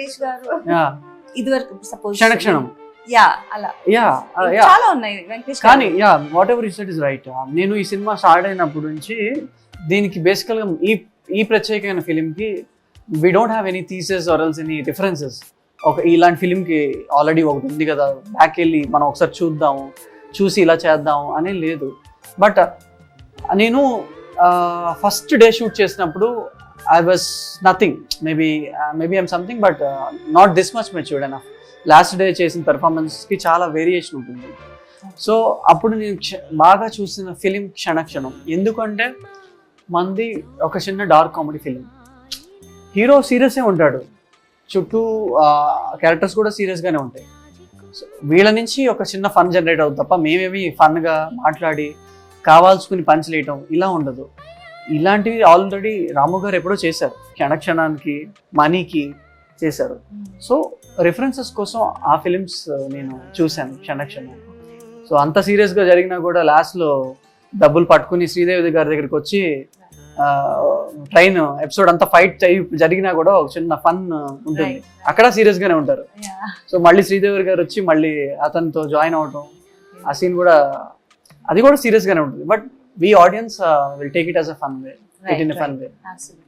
వెంకటేష్ గారు యా ఇదివరకు suppose క్షణక్షణం yeah అలా యా చాలా ఉన్నాయి వెంకటేష్ కానీ yeah what ever you said is right. నేను ఈ సినిమా స్టార్ట్ అయినప్పటి నుంచి దీనికి బేసికల్గా ఈ ప్రత్యేకమైన ఫిలింకి we don't have any theses or else any references. ఇలాంటి ఫిలింకి ఆల్రెడీ ఒకటి ఉంది కదా, బ్యాక్ వెళ్ళి మనం ఒకసారి చూద్దాము, చూసి ఇలా చేద్దాము అనే లేదు. బట్ నేను ఫస్ట్ డే షూట్ చేసినప్పుడు I was nothing, maybe I'm something, but not this much matured enough. Last day చేసిన పెర్ఫార్మెన్స్కి చాలా వేరియేషన్ ఉంటుంది. సో అప్పుడు నేను బాగా చూసిన ఫిలిం క్షణక్షణం. ఎందుకంటే మంది ఒక చిన్న డార్క్ కామెడీ ఫిలిం, హీరో సీరియస్గా ఉంటాడు, చుట్టూ క్యారెక్టర్స్ కూడా సీరియస్గానే ఉంటాయి. సో వీళ్ళ నుంచి ఒక చిన్న ఫన్ జనరేట్ అవుతుంది తప్ప మేమేమి ఫన్గా మాట్లాడి కావాల్సుకుని పంచలేయటం ఇలా ఉండదు. ఇలాంటివి ఆల్రెడీ రాము గారు ఎప్పుడో చేశారు, క్షణక్షణానికి, మనీకి చేశారు. సో రిఫరెన్సెస్ కోసం ఆ ఫిలిమ్స్ నేను చూశాను క్షణక్షణం. సో అంత సీరియస్గా జరిగినా కూడా లాస్ట్లో డబ్బులు పట్టుకుని శ్రీదేవి గారి దగ్గరికి వచ్చి ట్రైన్ ఎపిసోడ్ అంతా ఫైట్ జరిగినా కూడా ఒక చిన్న ఫన్ ఉంటుంది, అక్కడ సీరియస్ గానే ఉంటారు. సో మళ్ళీ శ్రీదేవి గారు వచ్చి మళ్ళీ అతనితో జాయిన్ అవటం, ఆ సీన్ కూడా అది కూడా సీరియస్ గానే ఉంటుంది. But we audience will take it as a fun way, it in a fun way.